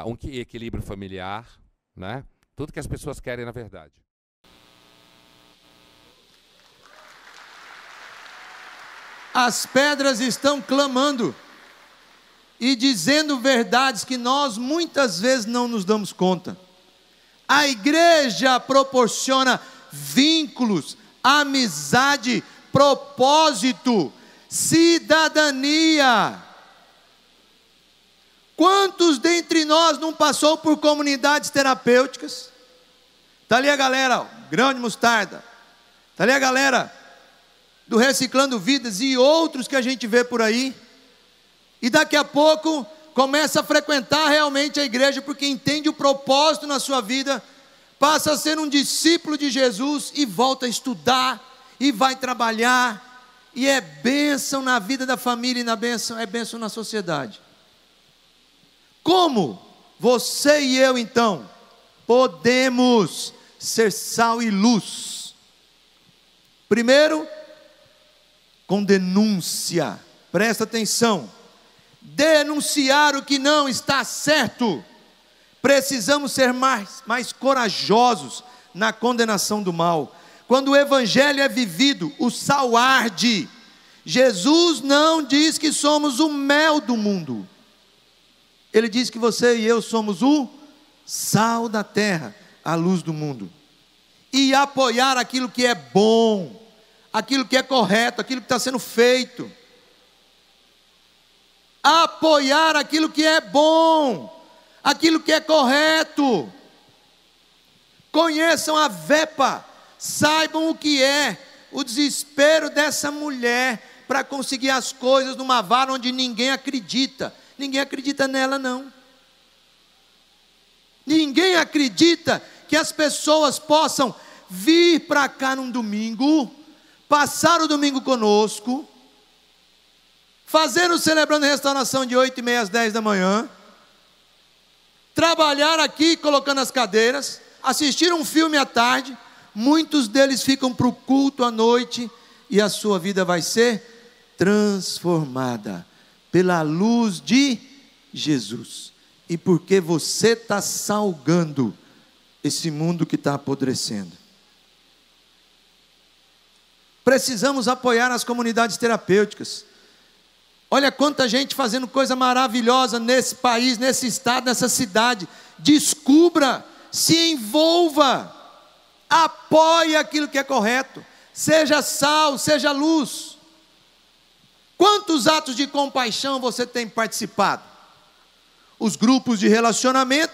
um equilíbrio familiar, né? Tudo que as pessoas querem na verdade. As pedras estão clamando e dizendo verdades que nós muitas vezes não nos damos conta. A igreja proporciona vínculos, amizade, propósito, cidadania. Quantos dentre nós não passou por comunidades terapêuticas? Está ali a galera, ó, Grão de Mostarda. Está ali a galera do Reciclando Vidas e outros que a gente vê por aí. E daqui a pouco começa a frequentar realmente a igreja, porque entende o propósito na sua vida, passa a ser um discípulo de Jesus e volta a estudar e vai trabalhar, e é bênção na vida da família e é bênção na sociedade. Como você e eu então podemos ser sal e luz? Primeiro, com denúncia. Presta atenção. Denunciar o que não está certo. Precisamos ser mais corajosos na condenação do mal. Quando o evangelho é vivido, o sal arde. Jesus não diz que somos o mel do mundo. Ele diz que você e eu somos o sal da terra, a luz do mundo. E apoiar aquilo que é bom, aquilo que é correto, aquilo que está sendo feito. Apoiar aquilo que é bom, aquilo que é correto. Conheçam a VEPA, saibam o que é o desespero dessa mulher para conseguir as coisas numa vara onde ninguém acredita. Ninguém acredita nela, não. Ninguém acredita que as pessoas possam vir para cá num domingo, passar o domingo conosco, fazer o Celebrando Restauração de 8h30 às 10 da manhã, trabalhar aqui colocando as cadeiras, assistir um filme à tarde, muitos deles ficam para o culto à noite, e a sua vida vai ser transformada pela luz de Jesus, e porque você está salgando esse mundo que está apodrecendo. Precisamos apoiar as comunidades terapêuticas. Olha quanta gente fazendo coisa maravilhosa nesse país, nesse estado, nessa cidade. Descubra, se envolva, apoie aquilo que é correto, seja sal, seja luz. Quantos atos de compaixão você tem participado? Os grupos de relacionamento,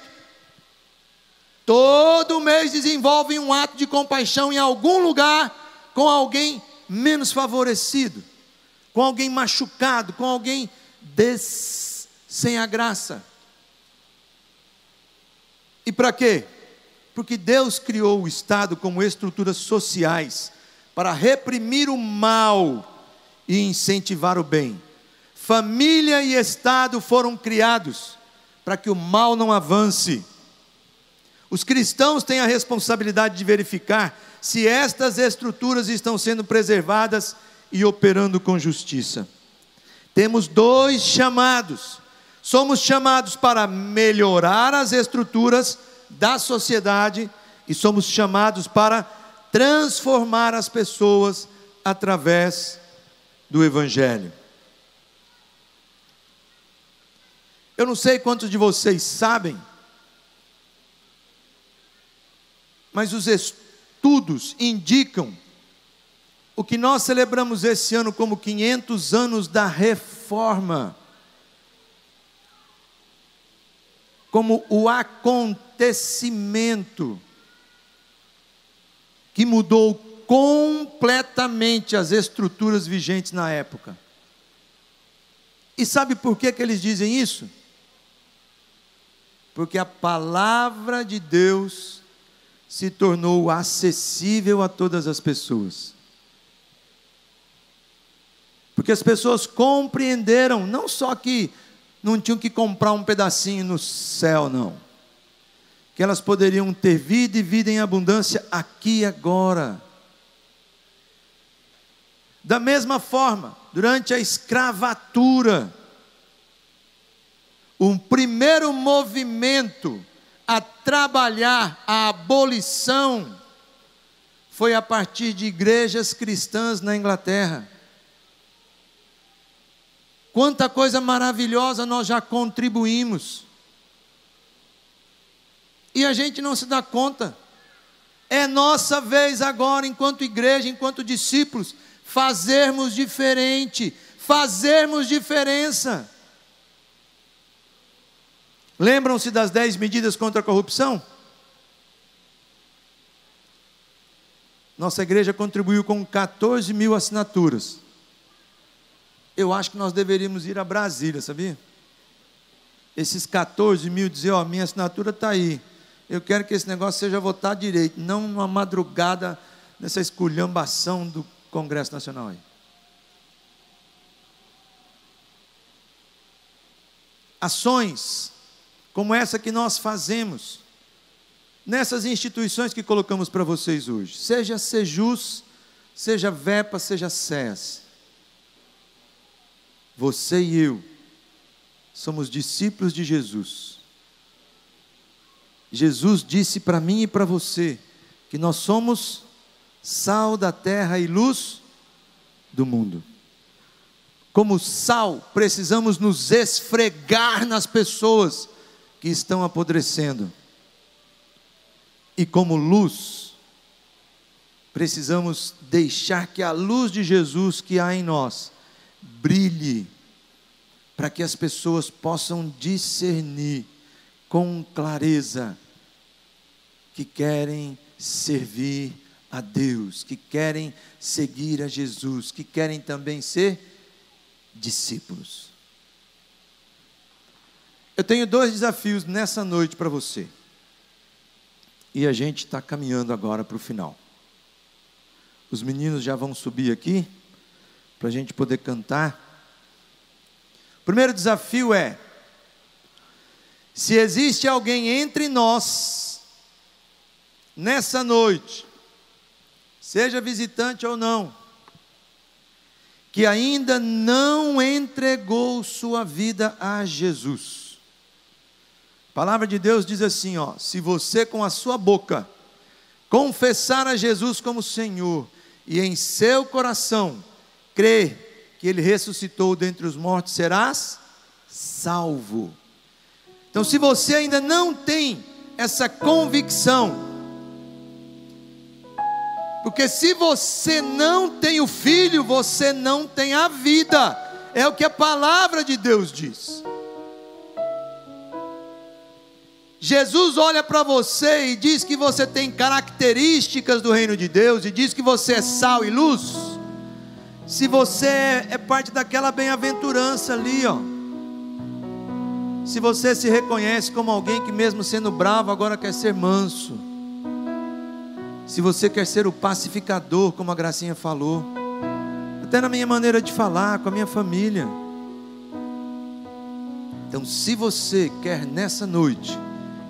todo mês desenvolvem um ato de compaixão em algum lugar, com alguém menos favorecido, com alguém machucado, com alguém sem a graça. E para quê? Porque Deus criou o Estado como estruturas sociais para reprimir o mal e incentivar o bem. Família e Estado foram criados para que o mal não avance. Os cristãos têm a responsabilidade de verificar se estas estruturas estão sendo preservadas e operando com justiça. Temos dois chamados. Somos chamados para melhorar as estruturas da sociedade e somos chamados para transformar as pessoas através do Evangelho. Eu não sei quantos de vocês sabem, mas os estudos indicam o que nós celebramos esse ano como 500 anos da Reforma, como o acontecimento que mudou completamente as estruturas vigentes na época. E sabe por que eles dizem isso? Porque a palavra de Deus se tornou acessível a todas as pessoas. Porque as pessoas compreenderam, não só que não tinham que comprar um pedacinho no céu, não. Que elas poderiam ter vida e vida em abundância aqui e agora. Da mesma forma, durante a escravatura, o primeiro movimento a trabalhar a abolição foi a partir de igrejas cristãs na Inglaterra. Quanta coisa maravilhosa nós já contribuímos. E a gente não se dá conta. É nossa vez agora, enquanto igreja, enquanto discípulos, fazermos diferente, fazermos diferença. Lembram-se das 10 medidas contra a corrupção? Nossa igreja contribuiu com 14 mil assinaturas. Eu acho que nós deveríamos ir a Brasília, sabia? Esses 14 mil dizer, ó, minha assinatura está aí. Eu quero que esse negócio seja votado direito, não numa madrugada, nessa esculhambação do Congresso Nacional aí. Ações como essa que nós fazemos nessas instituições que colocamos para vocês hoje, seja Sejus, seja VEPA, seja SES. Você e eu somos discípulos de Jesus. Jesus disse para mim e para você que nós somos sal da terra e luz do mundo. Como sal, precisamos nos esfregar nas pessoas que estão apodrecendo. E como luz, precisamos deixar que a luz de Jesus que há em nós brilhe, para que as pessoas possam discernir com clareza que querem servir a Deus, que querem seguir a Jesus, que querem também ser discípulos. Eu tenho 2 desafios nessa noite para você. E a gente está caminhando agora para o final. Os meninos já vão subir aqui, para a gente poder cantar. O primeiro desafio é: se existe alguém entre nós, nessa noite, seja visitante ou não, que ainda não entregou sua vida a Jesus. A palavra de Deus diz assim, ó: se você com a sua boca confessar a Jesus como Senhor, e em seu coração crer que Ele ressuscitou dentre os mortos, serás salvo. Então, se você ainda não tem essa convicção, porque se você não tem o Filho, você não tem a vida, é o que a palavra de Deus diz. Jesus olha para você e diz que você tem características do reino de Deus, e diz que você é sal e luz. Se você é parte daquela bem-aventurança ali, ó. Se você se reconhece como alguém que mesmo sendo bravo agora quer ser manso. Se você quer ser o pacificador, como a Gracinha falou, até na minha maneira de falar com a minha família. Então, se você quer nessa noite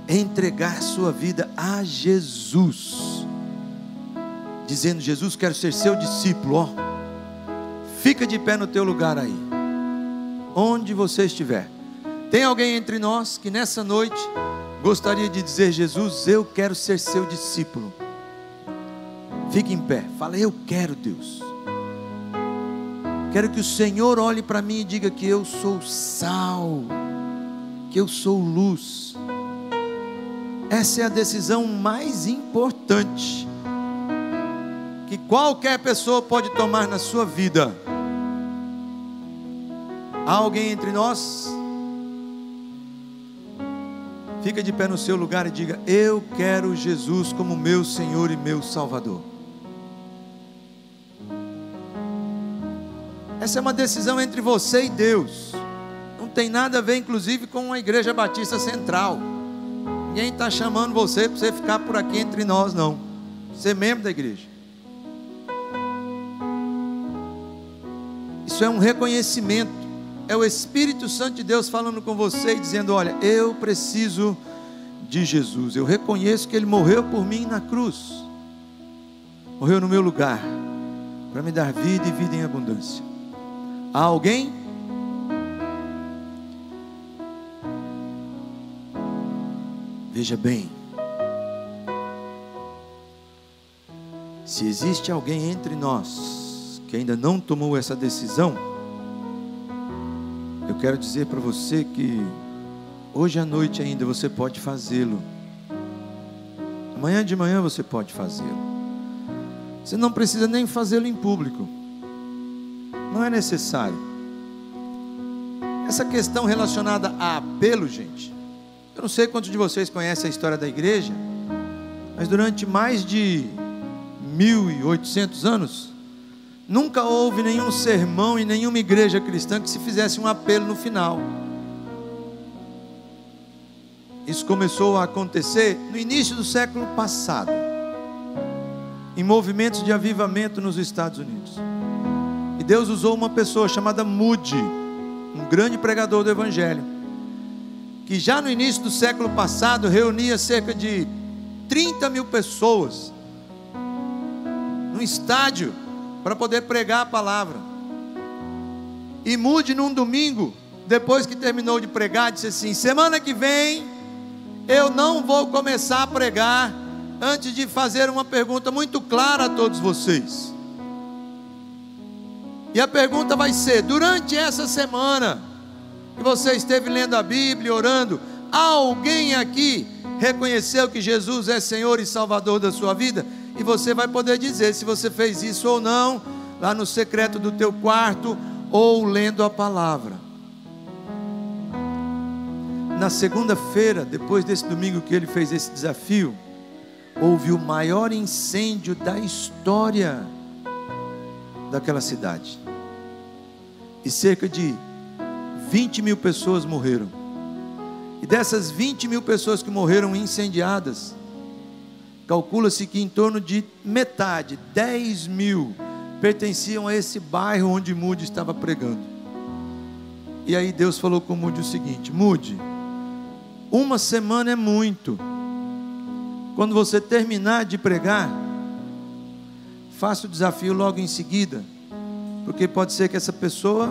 entregar sua vida a Jesus, dizendo: Jesus, quero ser seu discípulo, ó, fica de pé no teu lugar aí, onde você estiver. Tem alguém entre nós que nessa noite gostaria de dizer: Jesus, eu quero ser seu discípulo? Fique em pé, fala: eu quero, Deus. Quero que o Senhor olhe para mim e diga que eu sou sal, que eu sou luz. Essa é a decisão mais importante que qualquer pessoa pode tomar na sua vida. Há alguém entre nós? Fica de pé no seu lugar e diga: eu quero Jesus como meu Senhor e meu Salvador. Essa é uma decisão entre você e Deus. Não tem nada a ver, inclusive, com a Igreja Batista Central. Ninguém está chamando você para você ficar por aqui entre nós, não. Você é membro da igreja. Isso é um reconhecimento. É o Espírito Santo de Deus falando com você e dizendo: olha, eu preciso de Jesus. Eu reconheço que Ele morreu por mim na cruz. Morreu no meu lugar, para me dar vida e vida em abundância. Há alguém? Veja bem, se existe alguém entre nós que ainda não tomou essa decisão, eu quero dizer para você que hoje à noite ainda você pode fazê-lo. Amanhã de manhã você pode fazê-lo. Você não precisa nem fazê-lo em público. Não é necessário. Essa questão relacionada a apelo, gente, Eu não sei quantos de vocês conhecem a história da igreja, mas durante mais de 1800 anos, nunca houve nenhum sermão em nenhuma igreja cristã que se fizesse um apelo no final. Isso começou a acontecer no início do século passado, em movimentos de avivamento nos Estados Unidos. E Deus usou uma pessoa chamada Moody, um grande pregador do Evangelho, que já no início do século passado reunia cerca de 30 mil pessoas num estádio para poder pregar a palavra. E Moody, num domingo, depois que terminou de pregar, disse assim: semana que vem eu não vou começar a pregar antes de fazer uma pergunta muito clara a todos vocês. E a pergunta vai ser: durante essa semana que você esteve lendo a Bíblia, orando, alguém aqui reconheceu que Jesus é Senhor e Salvador da sua vida? E você vai poder dizer se você fez isso ou não, lá no secreto do teu quarto, ou lendo a palavra. Na segunda-feira, depois desse domingo que ele fez esse desafio, houve o maior incêndio da história daquela cidade. E cerca de 20 mil pessoas morreram. E dessas 20 mil pessoas que morreram incendiadas, calcula-se que em torno de metade, 10 mil, pertenciam a esse bairro onde Moody estava pregando. E aí Deus falou com Moody o seguinte: Moody, uma semana é muito. Quando você terminar de pregar, faça o desafio logo em seguida, porque pode ser que essa pessoa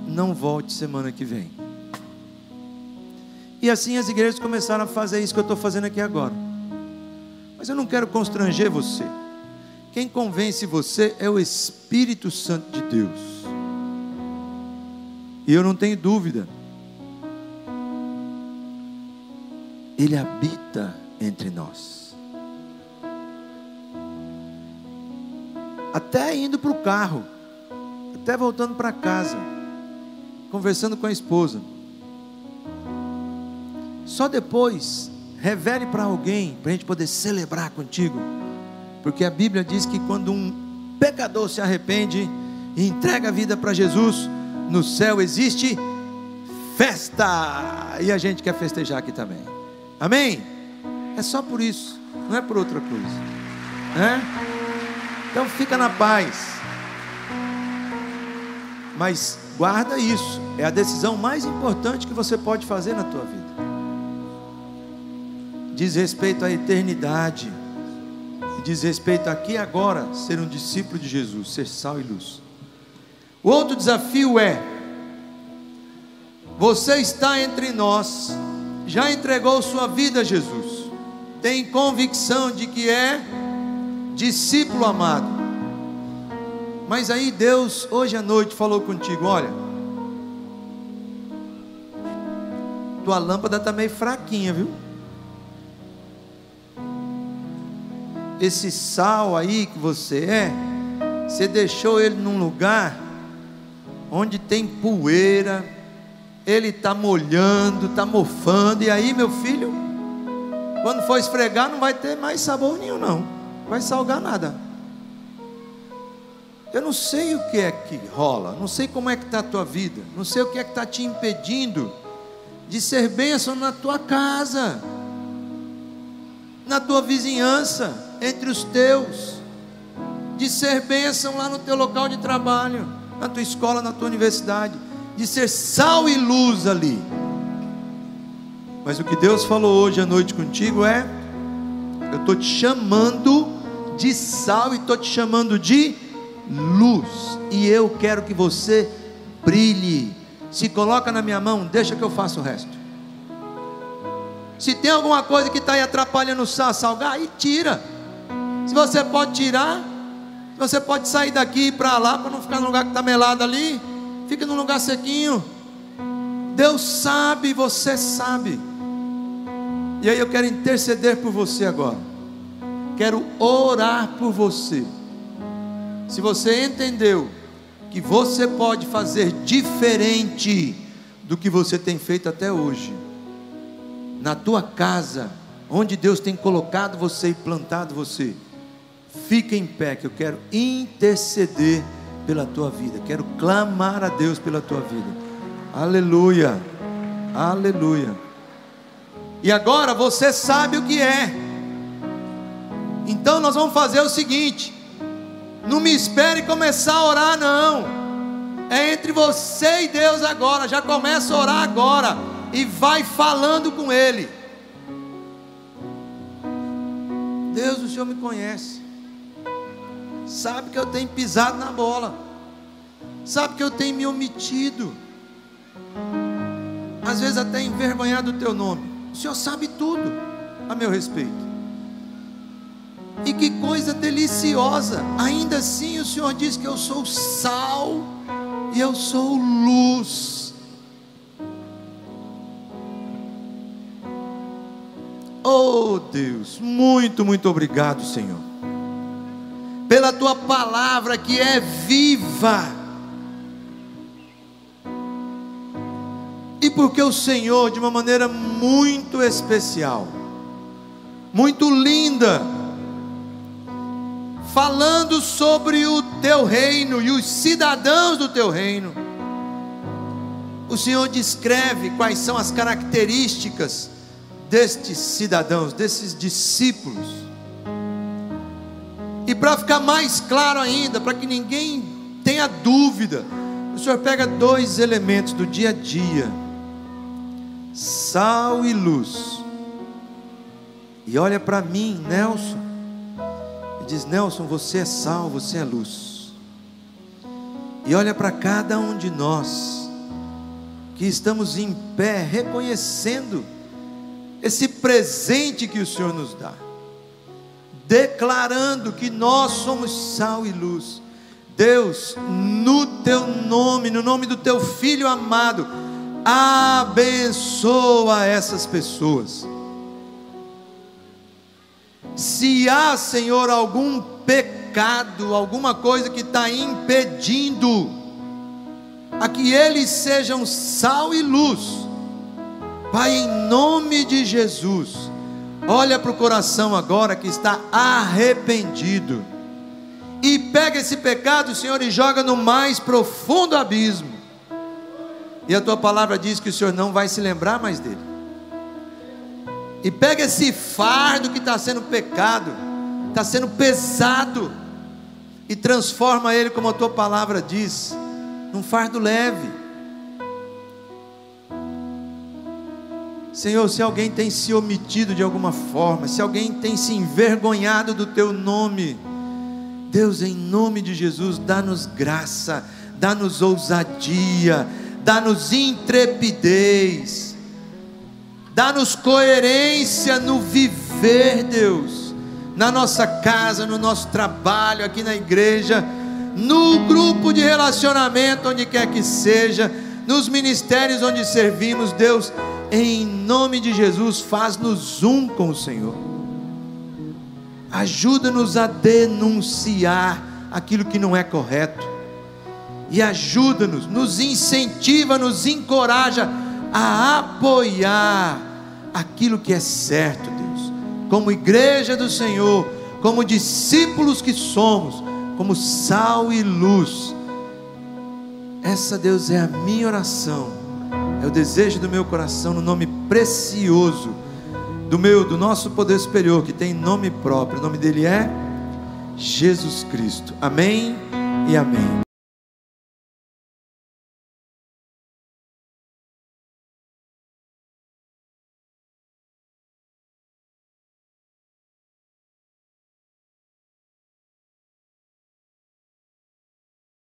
não volte semana que vem. E assim as igrejas começaram a fazer isso que eu estou fazendo aqui agora. Mas eu não quero constranger você. Quem convence você é o Espírito Santo de Deus. E eu não tenho dúvida, Ele habita entre nós. Até indo para o carro, até voltando para casa, conversando com a esposa. Só depois, revele para alguém, para a gente poder celebrar contigo. Porque a Bíblia diz que quando um pecador se arrepende e entrega a vida para Jesus, no céu existe festa. E a gente quer festejar aqui também. Amém? É só por isso, não é por outra coisa, né? Então fica na paz. Mas guarda isso, é a decisão mais importante que você pode fazer na tua vida. Diz respeito à eternidade, diz respeito aqui e agora, ser um discípulo de Jesus, ser sal e luz. O outro desafio é: você está entre nós, já entregou sua vida a Jesus, tem convicção de que é discípulo amado, mas aí Deus hoje à noite falou contigo: olha, tua lâmpada está meio fraquinha, viu? Esse sal aí que você deixou ele num lugar onde tem poeira, ele está molhando, está mofando, e aí, meu filho, quando for esfregar não vai ter mais sabor nenhum, não vai salgar nada. Eu não sei o que é que rola, não sei como é que está a tua vida, não sei o que é que está te impedindo de ser bênção na tua casa, na tua vizinhança, entre os teus, de ser bênção lá no teu local de trabalho, na tua escola, na tua universidade, de ser sal e luz ali. Mas o que Deus falou hoje à noite contigo é: eu estou te chamando de sal e estou te chamando de luz, e eu quero que você brilhe. Se coloca na minha mão, deixa que eu faça o resto. Se tem alguma coisa que está aí atrapalhando o salgar, aí tira. Se você pode tirar, você pode sair daqui e para lá, para não ficar no lugar que está melado ali, fica num lugar sequinho. Deus sabe, você sabe. E aí eu quero interceder por você agora, quero orar por você. Se você entendeu que você pode fazer diferente do que você tem feito até hoje, na tua casa, onde Deus tem colocado você e plantado você, fica em pé, que eu quero interceder pela tua vida, quero clamar a Deus pela tua vida. Aleluia, aleluia. E agora você sabe o que é. Então nós vamos fazer o seguinte: não me espere começar a orar, não. É entre você e Deus agora. Já começa a orar agora e vai falando com Ele. Deus, o Senhor me conhece, sabe que eu tenho pisado na bola, sabe que eu tenho me omitido, às vezes até envergonhado o teu nome. O Senhor sabe tudo a meu respeito. E que coisa deliciosa, ainda assim o Senhor diz que eu sou sal e eu sou luz. Oh Deus, muito, muito obrigado, Senhor, pela tua palavra que é viva, e porque o Senhor, de uma maneira muito especial, muito linda, falando sobre o teu reino e os cidadãos do teu reino, o Senhor descreve quais são as características destes cidadãos, desses discípulos. E para ficar mais claro ainda, para que ninguém tenha dúvida, o Senhor pega dois elementos do dia a dia: sal e luz. E olha para mim, Nelson, e diz: Nelson, você é sal, você é luz. E olha para cada um de nós que estamos em pé, reconhecendo esse presente que o Senhor nos dá, declarando que nós somos sal e luz. Deus, no teu nome, no nome do teu Filho amado, abençoa essas pessoas. Se há, Senhor, algum pecado, alguma coisa que está impedindo a que eles sejam sal e luz, Pai, em nome de Jesus, olha para o coração agora que está arrependido, e pega esse pecado, Senhor, e joga no mais profundo abismo. E a tua palavra diz que o Senhor não vai se lembrar mais dele. E pega esse fardo que está sendo pecado, está sendo pesado, e transforma ele, como a tua palavra diz, num fardo leve. Senhor, se alguém tem se omitido de alguma forma, se alguém tem se envergonhado do teu nome, Deus, em nome de Jesus, dá-nos graça, dá-nos ousadia, dá-nos intrepidez, dá-nos coerência no viver, Deus, na nossa casa, no nosso trabalho, aqui na igreja, no grupo de relacionamento, onde quer que seja, nos ministérios onde servimos. Deus, em nome de Jesus, faz-nos um com o Senhor. Ajuda-nos a denunciar aquilo que não é correto, e ajuda-nos, nos incentiva, nos encoraja a apoiar aquilo que é certo, Deus, como igreja do Senhor, como discípulos que somos, como sal e luz. Essa, Deus, é a minha oração, é o desejo do meu coração, no nome precioso do nosso poder superior, que tem nome próprio. O nome dele é Jesus Cristo. Amém e amém.